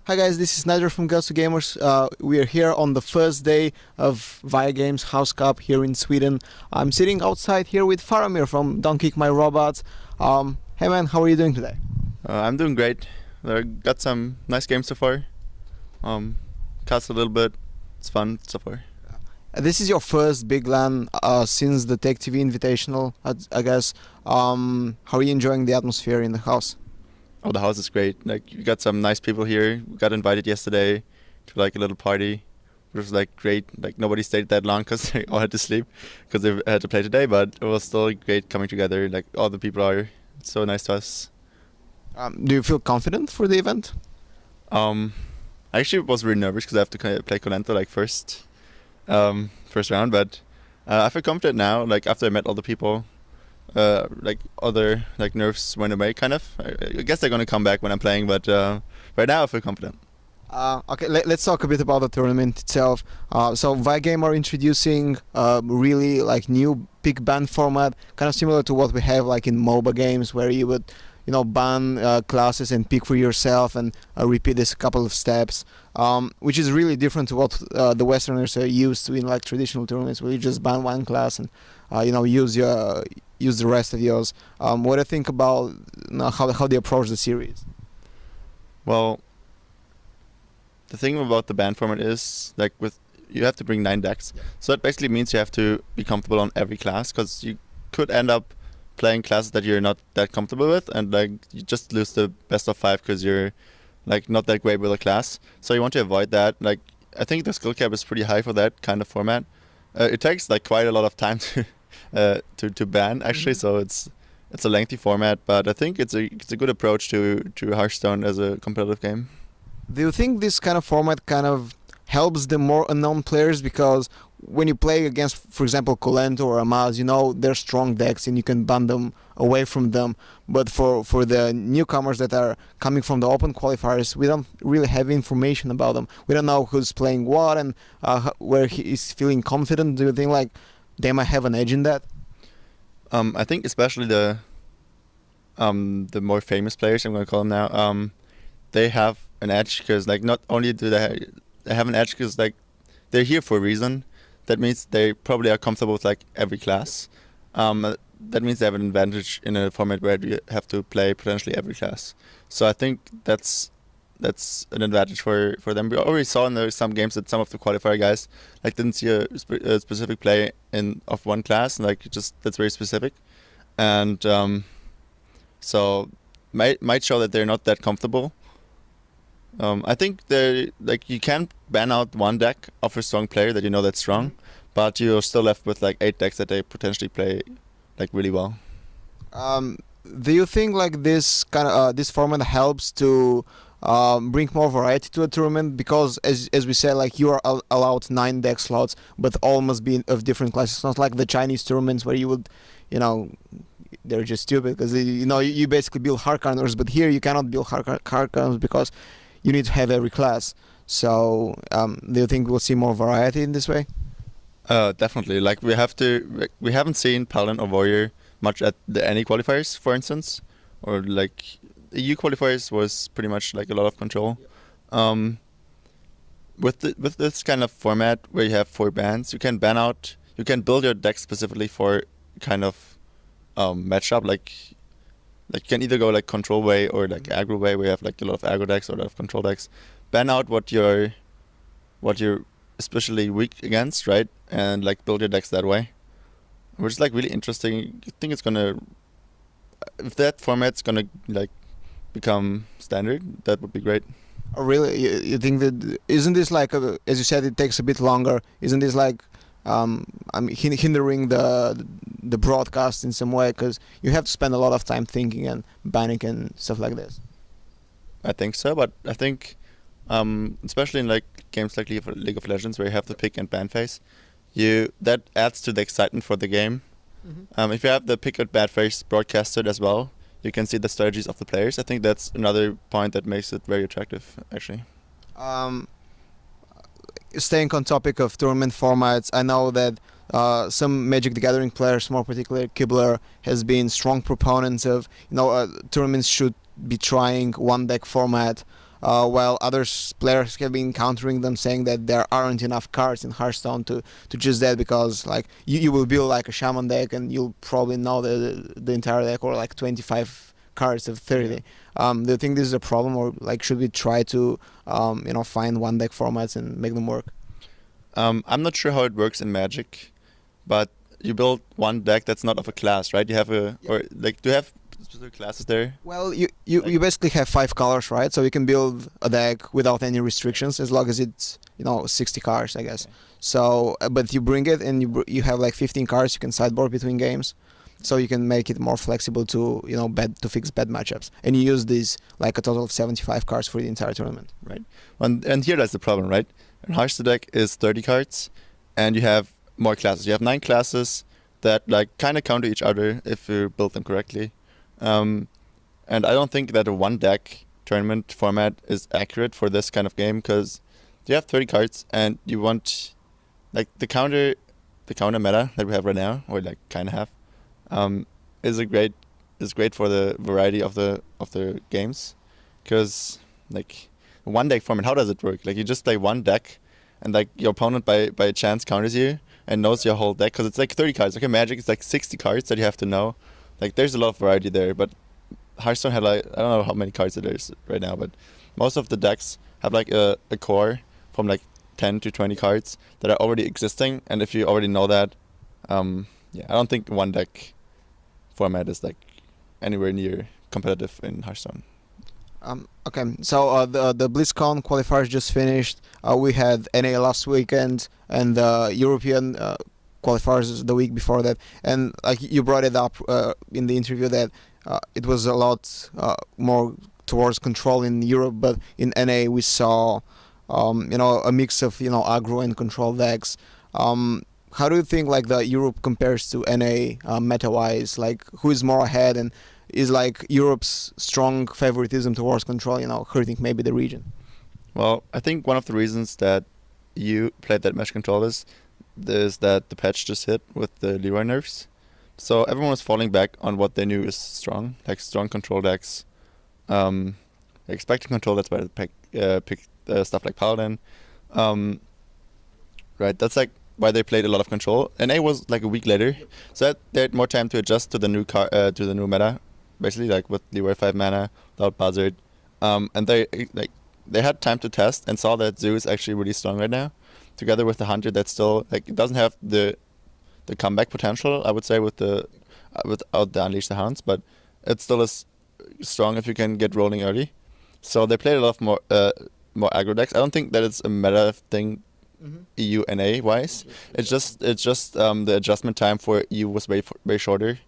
Hi guys, this is Nigel from GosuGamers. We are here on the first day of Viagame's House Cup here in Sweden. I'm sitting outside here with Faramir from Don't Kick My Robots. Hey man, how are you doing today? I'm doing great. I got some nice games so far. Cast a little bit. It's fun so far. This is your first big LAN since the Tech TV Invitational, I guess. How are you enjoying the atmosphere in the house? Oh, the house is great. Like, you got some nice people here. We got invited yesterday to like a little party, which was like great. Like, nobody stayed that long because they all had to sleep because they had to play today. But it was still great coming together. Like, all the people are so nice to us. Do you feel confident for the event? I actually was really nervous because I have to play Colento like first round. But I feel confident now. Like, after I met all the people. Like other like nerves went away, kind of. I guess they're gonna come back when I'm playing, but right now I feel confident. Okay, let's talk a bit about the tournament itself. So Viagame are introducing really like new pick ban format, kind of similar to what we have like in MOBA games, where you would, ban classes and pick for yourself and repeat this a couple of steps, which is really different to what the Westerners are used to in like traditional tournaments, where you just ban one class and use the rest of yours. What do you think about how they approach the series? Well, the thing about the band format is like you have to bring 9 decks, so that basically means you have to be comfortable on every class, because you could end up playing classes that you're not that comfortable with, and like you just lose the best of 5 because you're like not that great with a class. So you want to avoid that. Like, I think the skill cap is pretty high for that kind of format. It takes like quite a lot of time to ban actually, so it's a lengthy format, but I think it's a good approach to HearthStone as a competitive game. Do you think this kind of format kind of helps the more unknown players? Because when you play against, for example, Colento or Amaz, they're strong decks and you can ban them away from them. But for the newcomers that are coming from the open qualifiers, we don't really have information about them. We don't know who's playing what and where he is feeling confident. Do you think like they might have an edge in that? I think especially the more famous players, I'm going to call them now, they have an edge because like not only do they have an edge because like they're here for a reason. That means they probably are comfortable with like every class. That means they have an advantage in a format where you have to play potentially every class. So I think that's an advantage for them. We already saw in some games that some of the qualifier guys like didn't see a specific play of one class, and like that's very specific, and so might show that they're not that comfortable. I think you can ban out one deck of a strong player that that's strong, but you're still left with like 8 decks that they potentially play like really well. Do you think like this kind of this format helps to bring more variety to a tournament? Because as we said, like you are allowed 9 deck slots, but all must be of different classes. It's not like the Chinese tournaments where you would, they're just stupid because you basically build hard counters, but here you cannot build hard counters because you need to have every class. So do you think we'll see more variety in this way? Definitely. Like we haven't seen Paladin or Warrior much at the NA qualifiers, for instance, or like the EU qualifiers was pretty much like a lot of control. With this kind of format where you have 4 bans, you can build your deck specifically for kind of matchup. Like you can either go like control way or like aggro way, where you have like a lot of aggro decks or a lot of control decks. Ban out what you're especially weak against, right? And like build your decks that way, which is like really interesting. I think if that format's gonna like become standard, that would be great. Oh, really? You think that isn't this like as you said, it takes a bit longer? Isn't this like hindering the broadcast in some way, because you have to spend a lot of time thinking and banning and stuff like this? I think so, but I think especially in like games like League of Legends, where you have the pick and ban phase, that adds to the excitement for the game. If you have the pick and ban phase broadcasted as well, you can see the strategies of the players. I think that's another point that makes it very attractive, actually. Staying on topic of tournament formats, I know that some Magic the Gathering players, more particularly Kibler, has been strong proponents of tournaments should be trying one deck format. while players have been countering them, saying that there aren't enough cards in HearthStone to choose that, because like you will build like a shaman deck and you'll probably know the entire deck, or like 25 cards of 30. Do you think this is a problem, or like should we try to find one deck formats and make them work? I'm not sure how it works in Magic, but you build one deck that's not of a class, right? You have or like, do you have specific classes there? Well, you basically have 5 colors, right? So you can build a deck without any restrictions, as long as it's 60 cards, I guess. Okay. So, but you bring it and you have like 15 cards you can sideboard between games, so you can make it more flexible to to fix bad matchups. And you use these like a total of 75 cards for the entire tournament. Right. And here that's the problem, right? And Hearthstone deck is 30 cards, and you have more classes. You have 9 classes that like kind of counter each other if you build them correctly. And I don't think that a one deck tournament format is accurate for this kind of game, because you have 30 cards and you want like the counter meta that we have right now, or like kind of have, is great for the variety of the games, because like one deck format, how does it work? Like you just play one deck, and like your opponent by chance counters you and knows your whole deck, because it's like 30 cards. Like in Magic, it's like 60 cards that you have to know. Like there's a lot of variety there, but Hearthstone had like, I don't know how many cards there is right now, but most of the decks have like a core from like 10 to 20 cards that are already existing, and if you already know that, I don't think one deck format is like anywhere near competitive in Hearthstone. Okay, so the BlizzCon qualifiers just finished. We had NA last weekend, and the European qualifiers the week before that. And like you brought it up in the interview that it was a lot more towards control in Europe, but in NA we saw a mix of aggro and control decks. How do you think like the Europe compares to NA meta-wise? Like who is more ahead, and is like Europe's strong favoritism towards control, hurting maybe the region? Well, I think one of the reasons that you played that mesh control is that the patch just hit with the Leroy nerfs. So everyone was falling back on what they knew is strong, like strong control decks. Expected control, that's why they picked stuff like Paladin. Right, that's like why they played a lot of control. And A was like a week later, so they had more time to adjust to the new meta, basically like with Leroy 5 mana, without Buzzard. And they had time to test and saw that Zoo is actually really strong right now, together with the Hunter that still like it doesn't have the comeback potential, I would say, without the Unleash the Hounds, but it still is strong if you can get rolling early. So they played a lot of more aggro decks. I don't think that it's a meta thing, EU NA wise. It's just the adjustment time for EU was way shorter.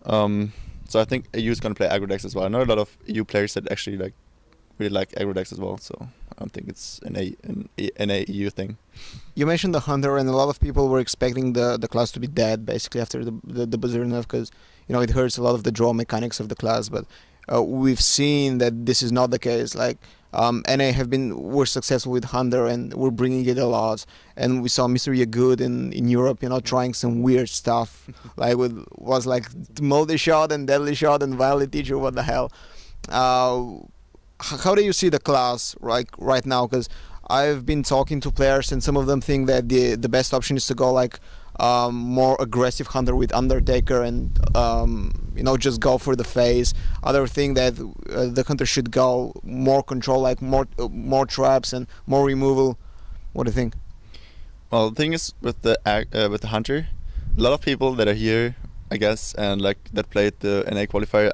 So I think EU is gonna play aggro decks as well. I know a lot of EU players that actually really like aggro decks as well. So I don't think it's an EU thing. You mentioned the Hunter, and a lot of people were expecting the class to be dead basically after the Buzzard nerf, because it hurts a lot of the draw mechanics of the class. But we've seen that this is not the case. Like NA were successful with Hunter, and we're bringing it a lot. And we saw Mr. Yagood in Europe, trying some weird stuff, like was like Moldy Shot and Deadly Shot and Violet Teacher. What the hell? How do you see the class right now? Because I've been talking to players, and some of them think that the best option is to go like more aggressive Hunter with Undertaker, and just go for the phase. Other think that the Hunter should go more control, like more traps and more removal. What do you think? Well, the thing is with the Hunter, a lot of people that are here, I guess, and like that played the NA qualifier,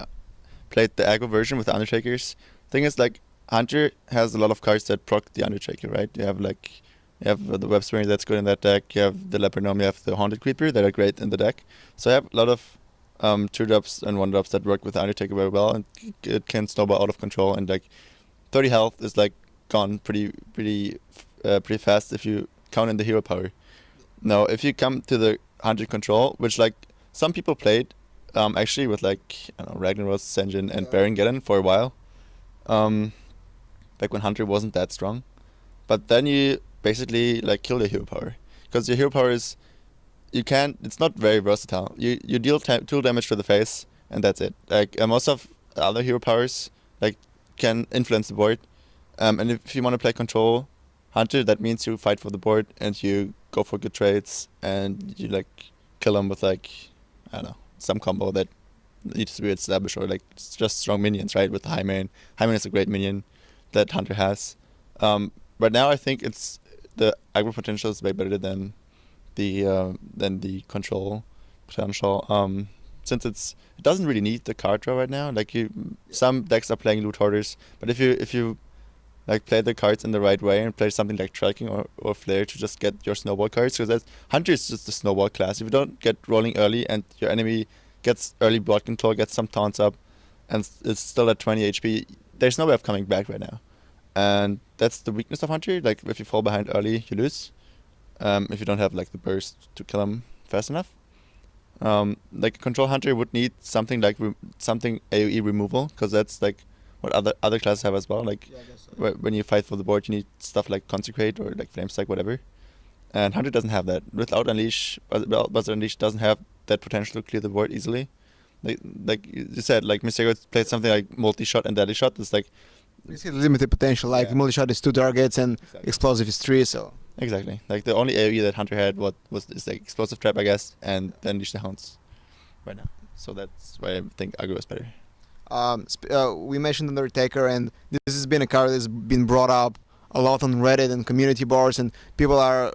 played the aggro version with the Undertakers. Thing is, like, Hunter has a lot of cards that proc the Undertaker, right? You have the Web Springer that's good in that deck. You have the Leopard Gnome, you have the Haunted Creeper that are great in the deck. So I have a lot of 2-drops and 1-drops that work with the Undertaker very well, and it can snowball out of control. And like 30 health is like gone pretty fast if you count in the hero power. Now, if you come to the Hunter control, which like some people played actually with like Ragnaros, Senjin, and Baron Geddon for a while. Back when Hunter wasn't that strong, but then you basically like kill your hero power, because your hero power is it's not very versatile. You deal 2 damage to the face, and that's it. Like most of the other hero powers like can influence the board, And if you want to play control Hunter, that means you fight for the board and you go for good trades and you like kill them with like, I don't know, some combo that needs to be established, or like it's just strong minions, right? With the high main. High main is a great minion that Hunter has. Right now I think it's the aggro potential is way better than the control potential. Since it doesn't really need the card draw right now. Like some decks are playing loot hoarders, but if you like play the cards in the right way and play something like tracking or flare to just get your snowball cards, because Hunter is just a snowball class. If you don't get rolling early and your enemy gets early board control, gets some taunts up, and it's still at 20 HP, there's no way of coming back right now. And that's the weakness of Hunter. Like if you fall behind early, you lose. If you don't have like the burst to kill him fast enough. Like a control Hunter would need something like something AoE removal, because that's like what other classes have as well. Like when you fight for the board, you need stuff like Consecrate or like Flame Strike, whatever. And Hunter doesn't have that. Without Unleash, Buzzard Unleash doesn't have that potential to clear the board easily. Like you said, like Mysterio played something like multi-shot and deadly shot. It's like basically limited potential. Like multi-shot is 2 targets and explosive is 3. So exactly, like the only AoE that Hunter had was like explosive trap, I guess, and then Unleash the Hounds right now. So that's why I think aggro is better. We mentioned Undertaker, and this has been a card that's been brought up a lot on Reddit and community boards, and people are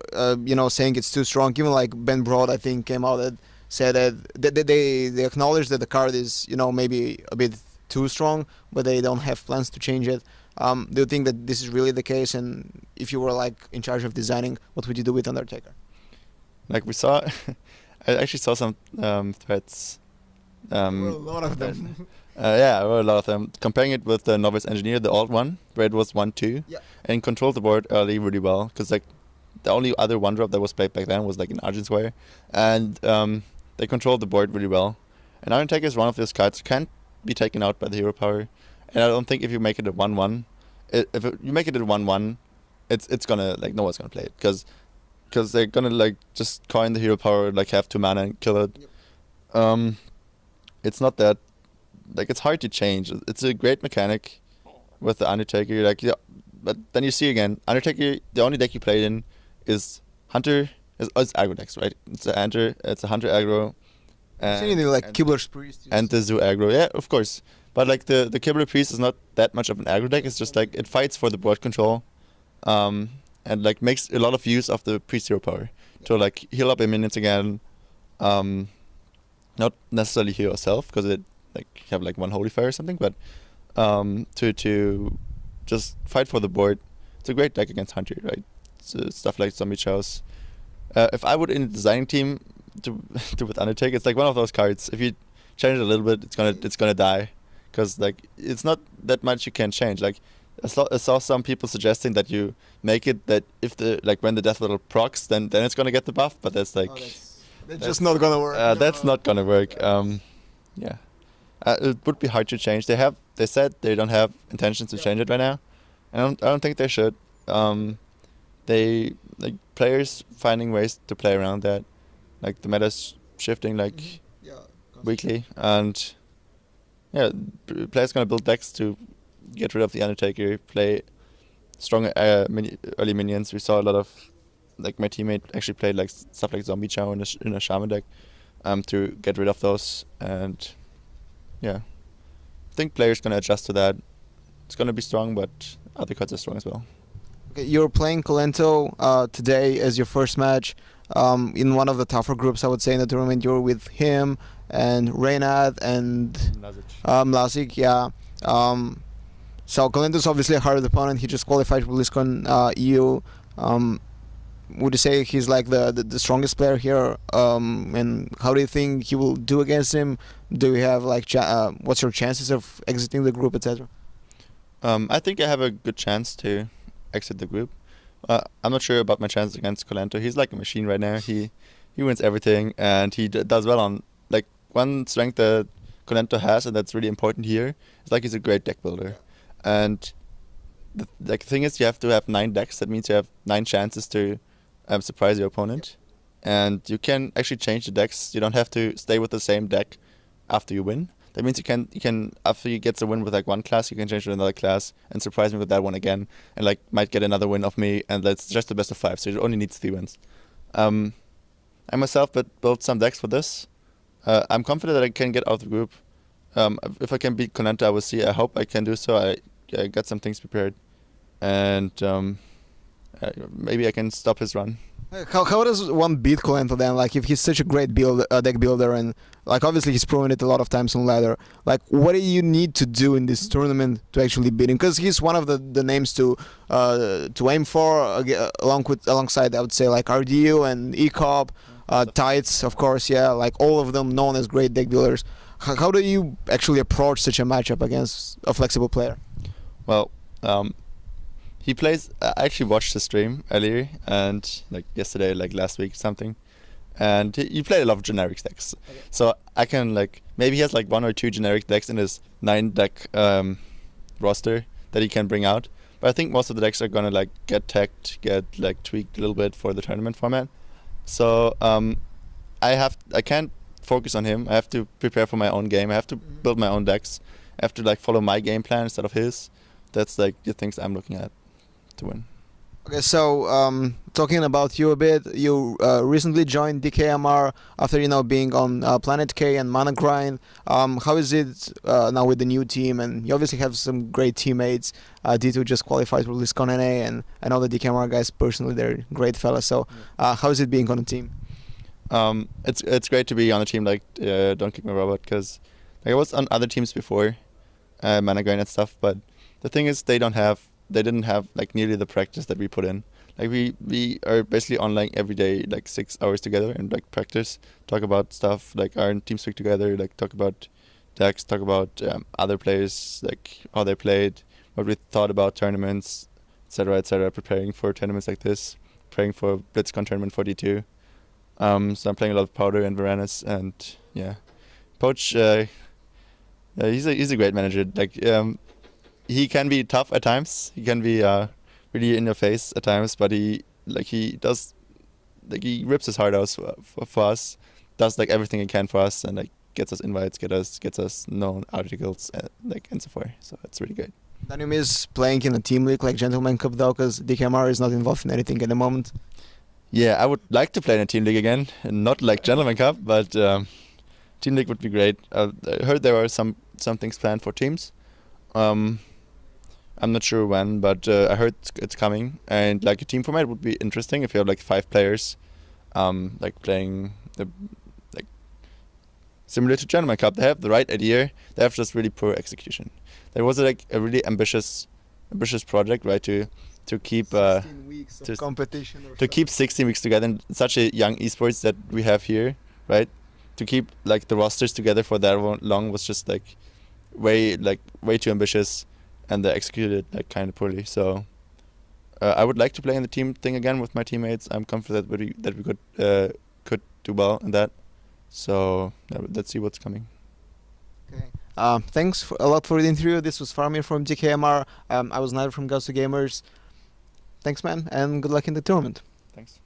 saying it's too strong. Even like Ben Broad, I think, came out and said that they acknowledge that the card is maybe a bit too strong, but they don't have plans to change it. Do you think that this is really the case? And if you were like in charge of designing, what would you do with Undertaker? Like we saw, I actually saw some threads. There were a lot of them. Yeah, there were a lot of them. Comparing it with the Novice Engineer, the old one, where it was 1-2, and controlled the board early really well, because like the only other one drop that was played back then was like in Argent Square, and they controlled the board really well. And Undertaker is one of those cards can't be taken out by the hero power, and I don't think if you make it a 1-1, you make it a 1-1, it's gonna like no one's gonna play it, because they're gonna like just coin the hero power, like have 2 mana and kill it. It's not that. Like it's hard to change. It's a great mechanic with the Undertaker. Like but then you see again, Undertaker. The only deck you played in is Hunter. It's aggro decks, right? It's a Hunter aggro. And like Kibler's Priest and the Zoo aggro. Yeah, of course. But like the Kibler Priest is not that much of an aggro deck. It's just like it fights for the board control, and like makes a lot of use of the Priest hero power to like heal up your minions again. Not necessarily heal yourself, because it like have like 1 Holy Fire or something, but to just fight for the board. It's a great deck against Hunter, right? Stuff like Zombie Chows. If I would in a designing team to with Undertaker, it's like one of those cards. If you change it a little bit, it's gonna die, because like it's not that much you can change. Like I saw some people suggesting that you make it that if when the Death Rattle procs, then it's gonna get the buff, but that's like that's just not gonna work. That's not gonna work. Yeah. It would be hard to change. They said they don't have intentions to change it right now. I don't think they should. They like players finding ways to play around that. Like the meta's shifting like weekly, and players gonna build decks to get rid of the Undertaker, play stronger early minions. We saw a lot of like my teammate actually played like stuff like Zombie Chow in a Shaman deck, to get rid of those. And yeah, I think players gonna adjust to that. It's gonna be strong, but other cards are strong as well. Okay, you're playing Colento today as your first match. In one of the tougher groups, I would say, in the tournament. You're with him and Reynad and Mlazic. Yeah. So Colento's obviously a hard opponent. He just qualified for BlizzCon EU. Would you say he's like the strongest player here? And how do you think he will do against him? Do you have like what's your chances of exiting the group, etc.? I think I have a good chance to exit the group. I'm not sure about my chances against Colento. He's like a machine right now. He wins everything, and he does well on like one strength that Colento has, and that's really important here. It's like he's a great deck builder, and the thing is, you have to have 9 decks. That means you have 9 chances to surprise your opponent, and you can actually change the decks. You don't have to stay with the same deck after you win. That means you can after you get a win with like one class, you can change to another class and surprise me with that one again, and like might get another win of me, and that's just the best of 5. So it only needs 3 wins. I myself built some decks for this. I'm confident that I can get out of the group. If I can beat Konenta, I will see. I hope I can do so. I got some things prepared, and maybe I can stop his run. How does one beat Cohen then? Like, if he's such a great deck builder, and like obviously he's proven it a lot of times on ladder. Like, what do you need to do in this tournament to actually beat him? Because he's one of the names to aim for, alongside I would say like RDU and ECOP, Tides, of course, yeah, like all of them known as great deck builders. How do you actually approach such a matchup against a flexible player? Well, he plays. I actually watched the stream earlier, and like yesterday, like last week, something. And he played a lot of generic decks. Okay. So I can like maybe he has like 1 or 2 generic decks in his 9 deck roster that he can bring out. But I think most of the decks are gonna like get teched, get like tweaked a little bit for the tournament format. So I can't focus on him. I have to prepare for my own game. I have to build my own decks. I have to like follow my game plan instead of his. That's like the things I'm looking at to win. Okay, so talking about you a bit, you recently joined DKMR after being on Planet K and Mana Grind. How is it now with the new team? And you obviously have some great teammates. D2 just qualified for BlizzCon NA, and I know the DKMR guys personally; they're great fellas. So how is it being on the team? It's great to be on a team like Don't Kick My Robot, because like, I was on other teams before, Mana Grind and stuff. But the thing is, they didn't have like nearly the practice that we put in. Like we are basically on like every day, like 6 hours together and like practice, talk about stuff, like our team speak together, like talk about decks, talk about other players, like how they played, what we thought about tournaments, etc., etc. Preparing for tournaments like this, preparing for BlitzCon tournament for D2. So I'm playing a lot of Powder and Varanus, and yeah, Poach. He's a great manager. Like he can be tough at times. He can be really in your face at times, but he rips his heart out for us. Does like everything he can for us, and like gets us invites, gets us known articles, and so forth. So it's really good. Don't you miss playing in a team league like Gentleman Cup though? Because DKMR is not involved in anything at the moment. Yeah, I would like to play in a team league again, not like Gentleman Cup, but team league would be great. I heard there are some things planned for teams. I'm not sure when, but I heard it's coming, and like a team format would be interesting if you have like 5 players, like playing like similar to Gentleman Cup. They have the right idea. They have just really poor execution. There was like a really ambitious project, right? To keep 16 weeks of competition or to keep 16 weeks together in such a young esports that we have here, right? To keep like the rosters together for that long was just like way too ambitious, and they executed like kind of poorly. So I would like to play in the team thing again with my teammates. I'm confident that we could do well in that. So let's see what's coming. Okay. Thanks a lot for the interview. This was Faramir from DKMR. I was Nader from GosuGamers. Thanks, man, and good luck in the tournament. Thanks.